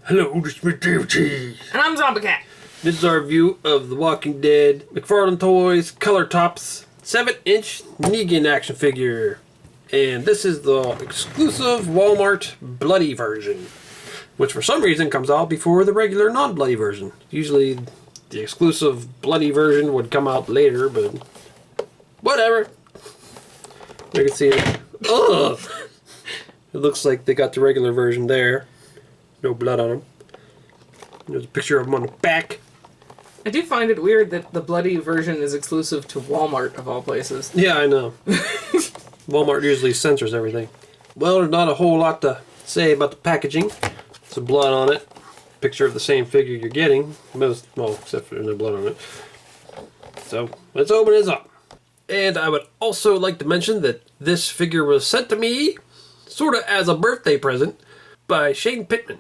Hello, this is Evilcheese. And I'm Zombie Cat. This is our review of The Walking Dead McFarlane Toys Color Tops 7-inch Negan action figure. And this is the exclusive Walmart bloody version, which for some reason comes out before the regular non-bloody version. Usually the exclusive bloody version would come out later, but whatever. You can see it. Ugh! It looks like they got the regular version there. No blood on them. There's a picture of them on the back. I do find it weird that the bloody version is exclusive to Walmart, of all places. Yeah, I know. Walmart usually censors everything. Well, there's not a whole lot to say about the packaging. Some blood on it. Picture of the same figure you're getting. Most, well, except for there's no blood on it. So, let's open this up. And I would also like to mention that this figure was sent to me sort of as a birthday present by Shane Pittman.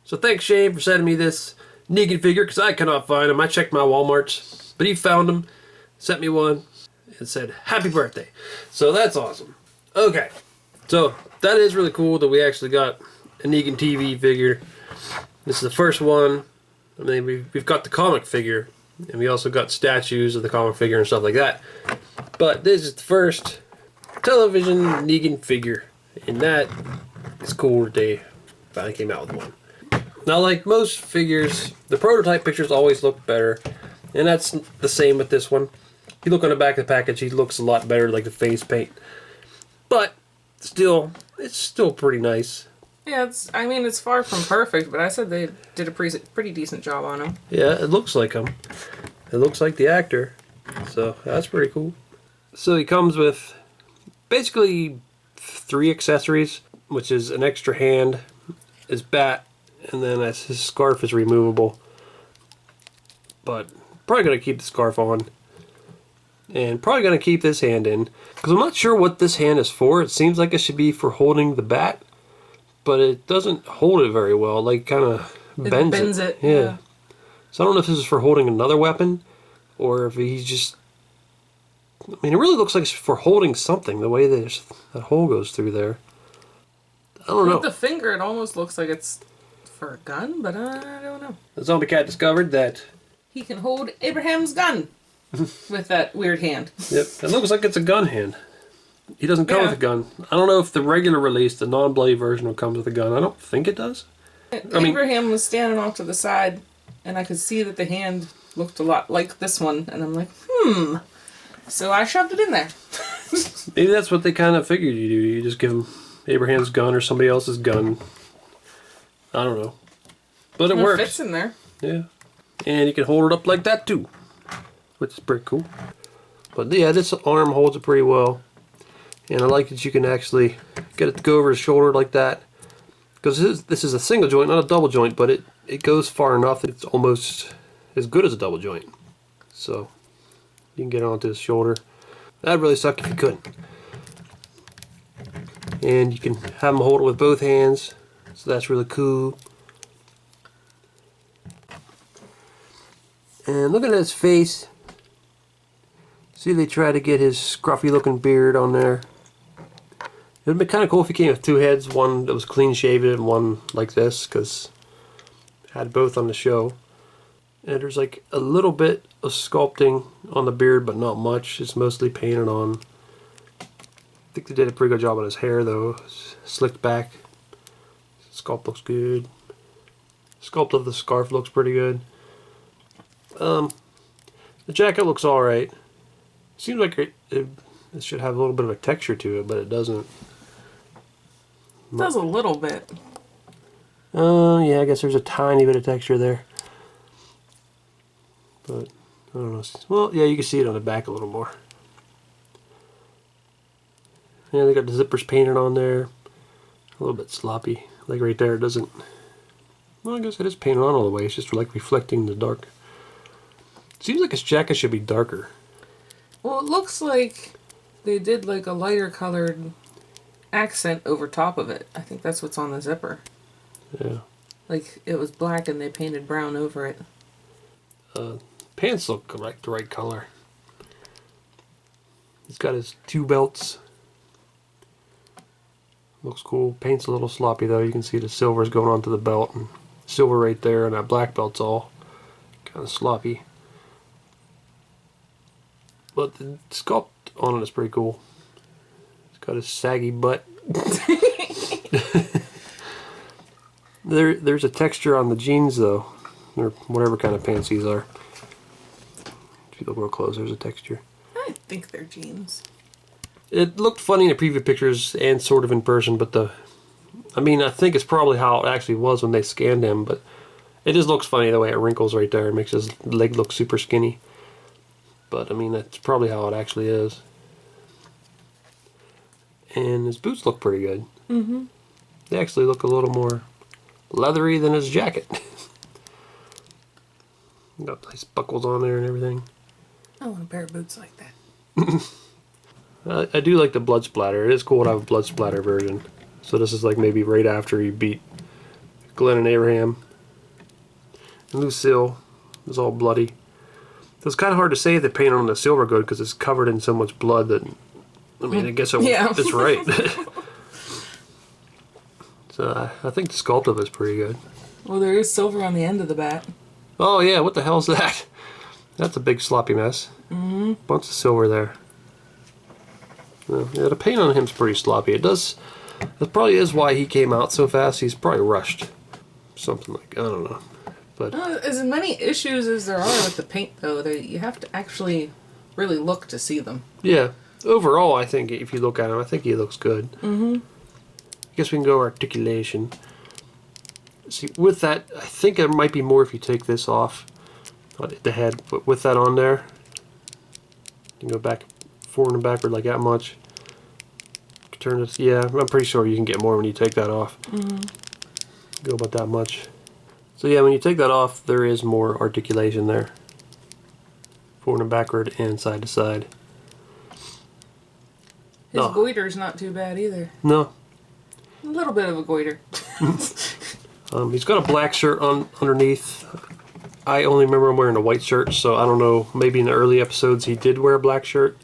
So thanks, Shane, for sending me this Negan figure, because I cannot find him. I checked my Walmarts, but he found him, sent me one, and said, happy birthday. So that's awesome. Okay, so that is really cool that we actually got a Negan TV figure. This is the first one. I mean, we've got the comic figure, and we also got statues of the comic figure and stuff like that. But this is the first television Negan figure, and that is cool that they finally came out with one. Now, like most figures, the prototype pictures always look better, and that's the same with this one. You look on the back of the package, he looks a lot better, like the face paint. But still, it's still pretty nice. Yeah, it's far from perfect, but I said they did a pretty decent job on him. Yeah, it looks like him. It looks like the actor, so that's pretty cool. So he comes with basically 3 accessories, which is an extra hand, his bat, and then his scarf is removable. But probably going to keep the scarf on. And probably going to keep this hand in. Because I'm not sure what this hand is for. It seems like it should be for holding the bat. But it doesn't hold it very well. Like, kind of bends it. Yeah. So I don't know if this is for holding another weapon. Or if he's just... I mean, it really looks like it's for holding something. The way that hole goes through there. I don't know. With the finger, it almost looks like it's for a gun, but I don't know. The Zombie Cat discovered that he can hold Abraham's gun with that weird hand. Yep, it looks like it's a gun hand. He doesn't come with a gun. I don't know if the regular release, the non-bloody version, will come with a gun. I don't think it does. Abraham was standing off to the side, and I could see that the hand looked a lot like this one, and I'm like, So I shoved it in there. Maybe that's what they kind of figured you do. You just give him Abraham's gun or somebody else's gun. I don't know. But it works. It fits in there. Yeah. And you can hold it up like that too, which is pretty cool. But yeah, this arm holds it pretty well. And I like that you can actually get it to go over his shoulder like that. Because this is a single joint, not a double joint, but it goes far enough that it's almost as good as a double joint. So you can get it onto his shoulder. That'd really suck if you couldn't. And you can have him hold it with both hands. So that's really cool. And looking at his face, see, they try to get his scruffy looking beard on there. It would be kind of cool if he came with 2 heads, one that was clean shaven and one like this, because had both on the show. And there's like a little bit of sculpting on the beard, but not much. It's mostly painted on. I think they did a pretty good job on his hair though. It's slicked back. Sculpt looks good. Sculpt of the scarf looks pretty good. The jacket looks alright. Seems like it should have a little bit of a texture to it, but it doesn't. It does a little bit. Yeah, I guess there's a tiny bit of texture there. But, I don't know. Well, yeah, you can see it on the back a little more. Yeah, they got the zippers painted on there. A little bit sloppy. Like right there, it doesn't... Well, I guess it is painted on all the way. It's just like reflecting the dark. Seems like his jacket should be darker. Well, it looks like they did like a lighter colored accent over top of it. I think that's what's on the zipper. Yeah. Like it was black and they painted brown over it. Pants look correct, the right color. He's got his 2 belts. Looks cool. Paint's a little sloppy though. You can see the silver's going onto the belt and silver right there, and that black belt's all kind of sloppy. But the sculpt on it is pretty cool. It's got a saggy butt. There's a texture on the jeans though, or whatever kind of pants these are. If you look real close, there's a texture. I think they're jeans. It looked funny in the preview pictures and sort of in person, but I think it's probably how it actually was when they scanned him, but it just looks funny the way it wrinkles right there. It makes his leg look super skinny. But, that's probably how it actually is. And his boots look pretty good. Mm-hmm. They actually look a little more leathery than his jacket. Got nice buckles on there and everything. I want a pair of boots like that. I do like the blood splatter. It is cool to have a blood splatter version. So this is like maybe right after he beat Glenn and Abraham. And Lucille is all bloody. It's kind of hard to say if they painted on the silver good because it's covered in so much blood that, I guess it's right. So I think the sculpt of it is pretty good. Well, there is silver on the end of the bat. Oh yeah, what the hell is that? That's a big sloppy mess. Mm-hmm. Bunch of silver there. Yeah, the paint on him's pretty sloppy. That probably is why he came out so fast. He's probably rushed. Something like, I don't know. But as many issues as there are with the paint, though, you have to actually really look to see them. Yeah. Overall, I think if you look at him, I think he looks good. Mm-hmm. I guess we can go articulation. See, with that, I think there might be more if you take this off. The head, but with that on there, you can go back, forward and backward like that much. Turn this, yeah, I'm pretty sure you can get more when you take that off. Mm-hmm. Go about that much. So yeah, when you take that off, there is more articulation there. Forward and backward and side to side. His goiter's not too bad either. No. A little bit of a goiter. He's got a black shirt on underneath. I only remember him wearing a white shirt, so I don't know. Maybe in the early episodes he did wear a black shirt.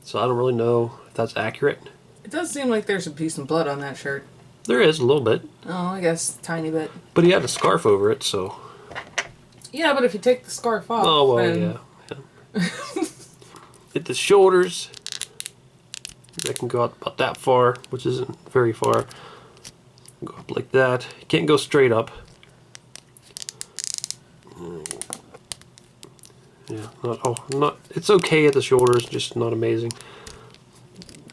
So I don't really know if that's accurate. It does seem like there's a piece of blood on that shirt. There is a little bit. Oh, I guess tiny bit. But he had a scarf over it, so. Yeah, but if you take the scarf off, oh well, then... yeah. Hit the shoulders. That can go out about that far, which isn't very far. Go up like that. You can't go straight up. Yeah, not. It's okay at the shoulders, just not amazing.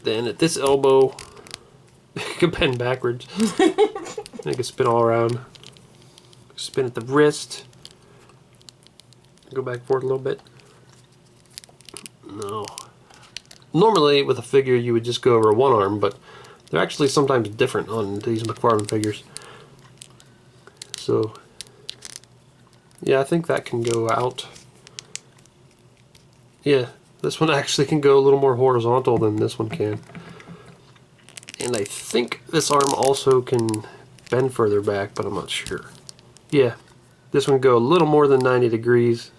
Then at this elbow, you can bend backwards. You can spin all around. Spin at the wrist. Go back forward a little bit. No. Normally with a figure you would just go over one arm, but they're actually sometimes different on these McFarlane figures. So, yeah, I think that can go out. Yeah, this one actually can go a little more horizontal than this one can. And I think this arm also can bend further back, but I'm not sure. Yeah, this one can go a little more than 90 degrees.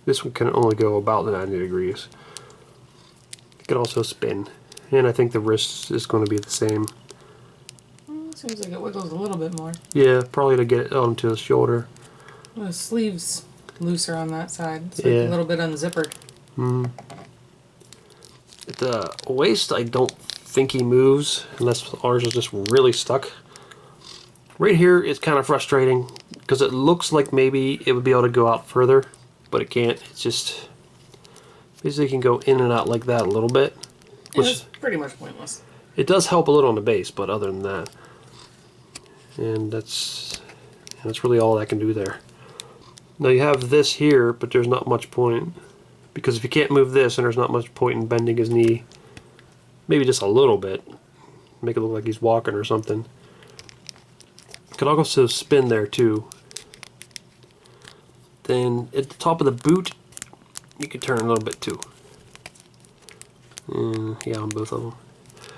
This one can only go about the 90 degrees. It can also spin. And I think the wrist is going to be the same. Seems like it wiggles a little bit more. Yeah, probably to get it onto the shoulder. The sleeve's looser on that side. It's yeah. like a little bit unzippered. At the waist, I don't think he moves, unless ours is just really stuck. Right here, it's kind of frustrating, because it looks like maybe it would be able to go out further, but it can't. It's just, basically can go in and out like that a little bit. Which is pretty much pointless. It does help a little on the base, but other than that. And that's really all I can do there. Now you have this here, but there's not much point. Because if you can't move this, and there's not much point in bending his knee, maybe just a little bit, make it look like he's walking or something. Could also spin there too. Then at the top of the boot, you can turn a little bit too. Yeah, on both of them.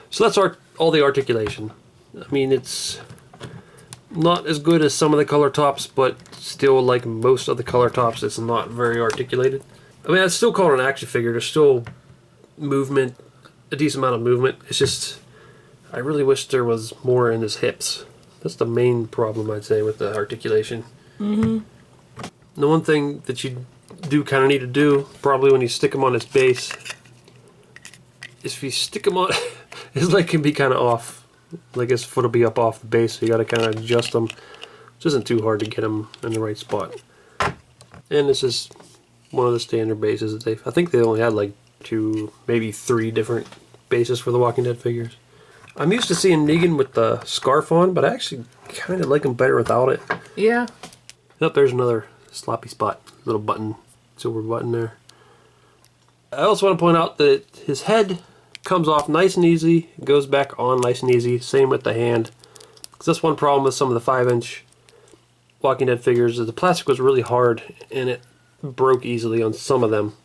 So that's all the articulation. I mean, it's not as good as some of the color tops, but still, like most of the color tops, it's not very articulated. I mean, I'd still call it an action figure. There's still movement, a decent amount of movement. It's just, I really wish there was more in his hips. That's the main problem, I'd say, with the articulation. Mm-hmm. The one thing that you do kind of need to do, probably when you stick him on his base, is if you stick him on, his leg can be kind of off. Like his foot will be up off the base, so you got to kind of adjust him. Which isn't too hard to get him in the right spot. And this is one of the standard bases that I think they only had like 2, maybe 3 different bases for the Walking Dead figures. I'm used to seeing Negan with the scarf on, but I actually kind of like him better without it. Yeah. Yep, there's another sloppy spot. Little button, silver button there. I also want to point out that his head comes off nice and easy, goes back on nice and easy. Same with the hand. Because that's one problem with some of the 5-inch Walking Dead figures, is the plastic was really hard and it broke easily on some of them.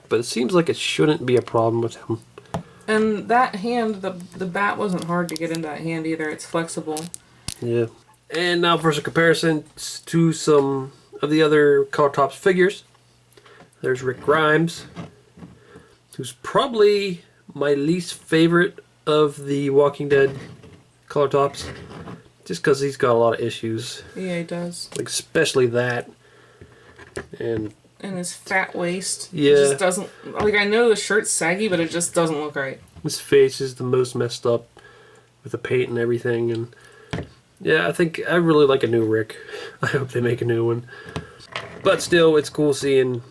But it seems like it shouldn't be a problem with him. And that hand, the bat wasn't hard to get into that hand either. It's flexible. Yeah. And now for some comparison to some of the other Color Tops figures. There's Rick Grimes, who's probably my least favorite of the Walking Dead Color Tops. Just because he's got a lot of issues. Yeah, he does. Like, especially that. And his fat waist. Yeah. It just doesn't... Like, I know the shirt's saggy, but it just doesn't look right. his face is the most messed up with the paint and everything. And yeah, I really like a new Rick. I hope they make a new one. But still, it's cool seeing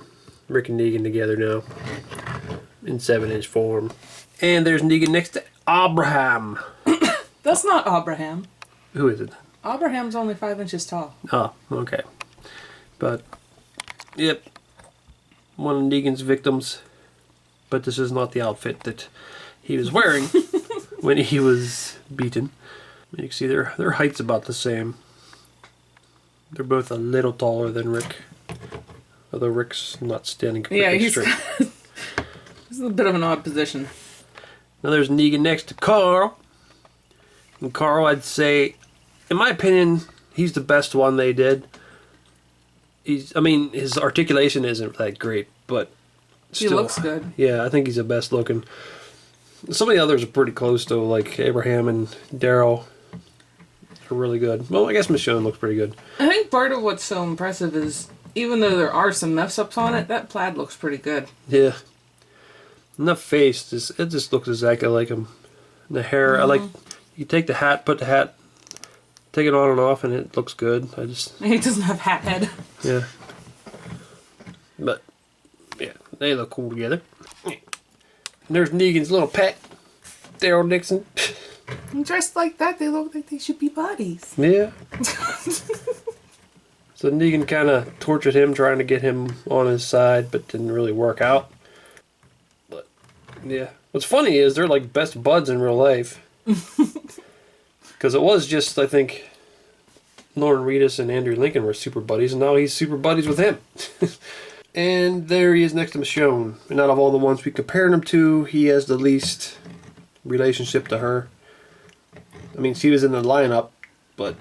Rick and Negan together now. In 7-inch form. And there's Negan next to Abraham. That's not Abraham. Who is it? Abraham's only 5 inches tall. Oh, okay. But, yep. One of Negan's victims. But this is not the outfit that he was wearing when he was beaten. You can see their height's about the same. They're both a little taller than Rick. Although Rick's not standing completely straight. This is a bit of an odd position. Now there's Negan next to Carl. And Carl, I'd say, in my opinion, he's the best one they did. His articulation isn't that great, but still, he looks good. Yeah, I think he's the best looking. Some of the others are pretty close though, like Abraham and Daryl are really good. Well, I guess Michonne looks pretty good. I think part of what's so impressive is, even though there are some mess-ups on it, that plaid looks pretty good. Yeah. And the face, it just looks exactly like him. And the hair, I like, you take the hat, put the hat, take it on and off, and it looks good. He doesn't have hat head. Yeah. But, yeah, they look cool together. And there's Negan's little pet, Daryl Dixon. And dressed like that, they look like they should be buddies. Yeah. So Negan kind of tortured him, trying to get him on his side, but didn't really work out. But, yeah. What's funny is they're like best buds in real life. Because it was just, I think, Lauren Reedus and Andrew Lincoln were super buddies, and now he's super buddies with him. And there he is next to Michonne. And out of all the ones we compared him to, he has the least relationship to her. I mean, she was in the lineup, but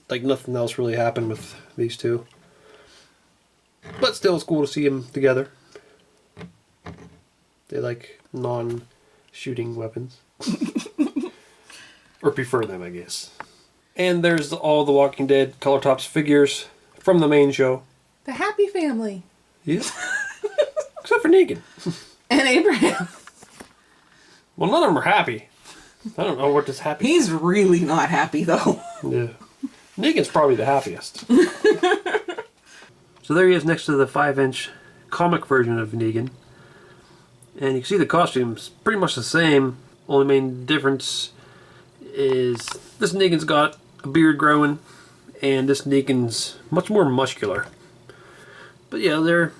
like nothing else really happened with these two. But still, it's cool to see them together. They like non-shooting weapons. Or prefer them, I guess. And there's all the Walking Dead Color Tops figures from the main show. The Happy Family. Yeah. Except for Negan. And Abraham. Well, none of them are happy. I don't know what this happy. He's really not happy, though. Yeah. Negan's probably the happiest. So there he is next to the 5-inch comic version of Negan. And you can see the costume's pretty much the same. Only main difference is this Negan's got a beard growing, and this Negan's much more muscular. But yeah, they're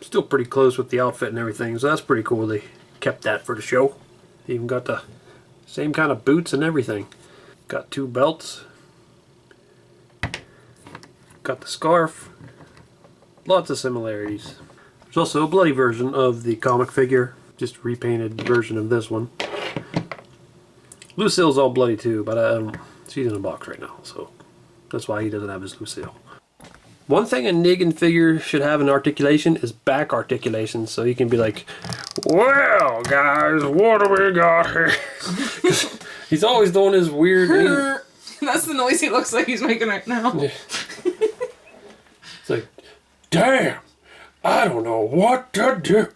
still pretty close with the outfit and everything, so that's pretty cool. They kept that for the show. They even got the same kind of boots and everything. Got 2 belts. Got the scarf. Lots of similarities. There's also a bloody version of the comic figure. Just repainted version of this one. Lucille's all bloody too, but she's in a box right now, so that's why he doesn't have his Lucille. One thing a Negan figure should have in articulation is back articulation, so he can be like, well, guys, what do we got here? He's always doing his weird... That's the noise he looks like he's making right now. Yeah. It's like, damn, I don't know what to do.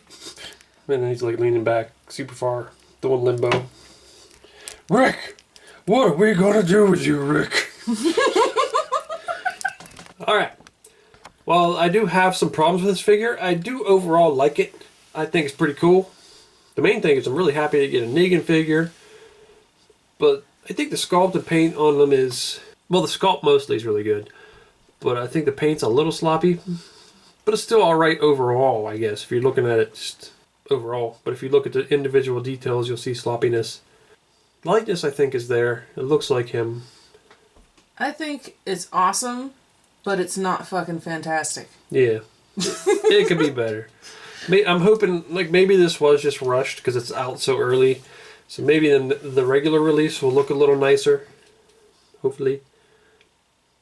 And then he's like leaning back super far, doing limbo. Rick, what are we gonna do with you, Rick? Alright. Well, I do have some problems with this figure. I do overall like it. I think it's pretty cool. The main thing is I'm really happy to get a Negan figure. But I think the sculpt and paint on them is... Well, the sculpt mostly is really good. But I think the paint's a little sloppy. But it's still alright overall, I guess, if you're looking at it just overall. But if you look at the individual details, you'll see sloppiness. Lightness, I think, is there. It looks like him. I think it's awesome, but it's not fucking fantastic. Yeah. It could be better. I'm hoping, like, maybe this was just rushed because it's out so early. So maybe then the regular release will look a little nicer. Hopefully.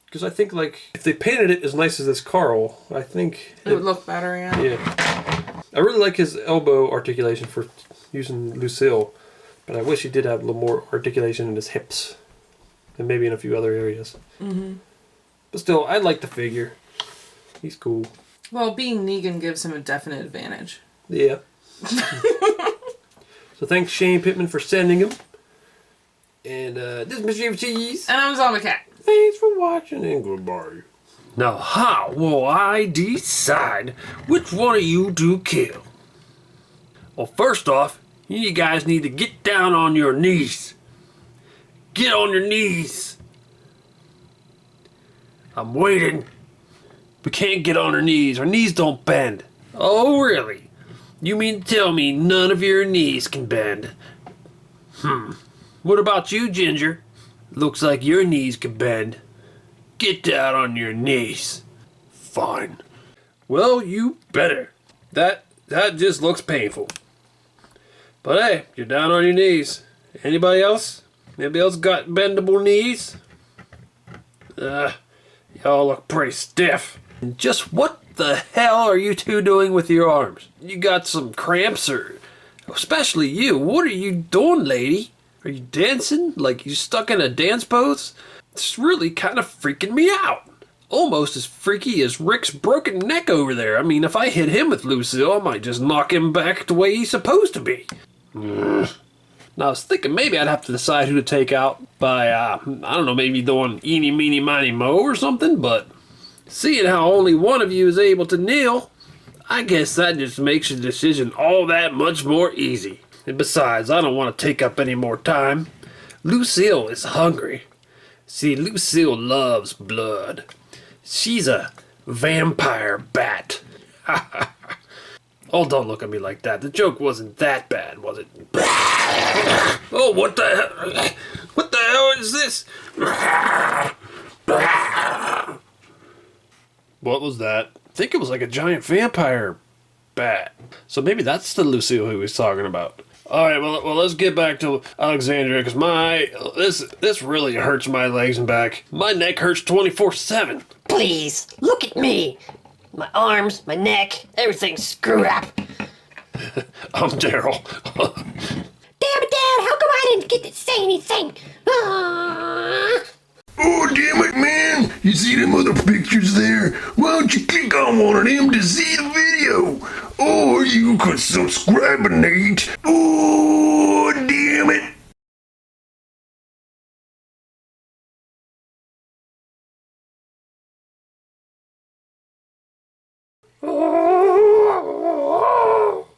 Because I think, like, if they painted it as nice as this Carl, I think... It would look better, yeah. Yeah. I really like his elbow articulation for using Lucille. But I wish he did have a little more articulation in his hips. And maybe in a few other areas. Mm-hmm. But still, I like the figure. He's cool. Well, being Negan gives him a definite advantage. Yeah. So thanks Shane Pittman for sending him. And this is Mr. Evilcheese. And I'm Zombie Cat. Thanks for watching and goodbye. Now how will I decide which one of you to kill? Well, first off, you guys need to get down on your knees. Get on your knees. I'm waiting. We can't get on our knees. Our knees don't bend. Oh, really? You mean to tell me none of your knees can bend? What about you, Ginger? Looks like your knees can bend. Get down on your knees. Fine. Well, you better. That just looks painful. But hey, you're down on your knees. Anybody else? Anybody else got bendable knees? Y'all look pretty stiff. And just what the hell are you two doing with your arms? You got some cramps or... Especially you. What are you doing, lady? Are you dancing? Like you stuck in a dance pose? It's really kind of freaking me out. Almost as freaky as Rick's broken neck over there. I mean, if I hit him with Lucille, I might just knock him back the way he's supposed to be. Now, I was thinking maybe I'd have to decide who to take out by, I don't know, maybe doing eeny, meeny, miny, mo or something, but seeing how only one of you is able to kneel, I guess that just makes the decision all that much more easy. And besides, I don't want to take up any more time. Lucille is hungry. See, Lucille loves blood. She's a vampire bat. Oh, don't look at me like that. The joke wasn't that bad, was it? Oh, what the hell? What the hell is this? What was that? I think it was like a giant vampire bat. So maybe that's the Lucille who he was talking about. All right, well, let's get back to Alexandria because this really hurts my legs and back. My neck hurts 24/7. Please, look at me. My arms, my neck, everything's screwed up. I'm Daryl. Damn it, Dad, how come I didn't get to say anything? Ah. Oh, damn it, man. You see them other pictures there? Why don't you click on one of them to see the video? Or you could subscribe-nate. Oh, damn it. Oh.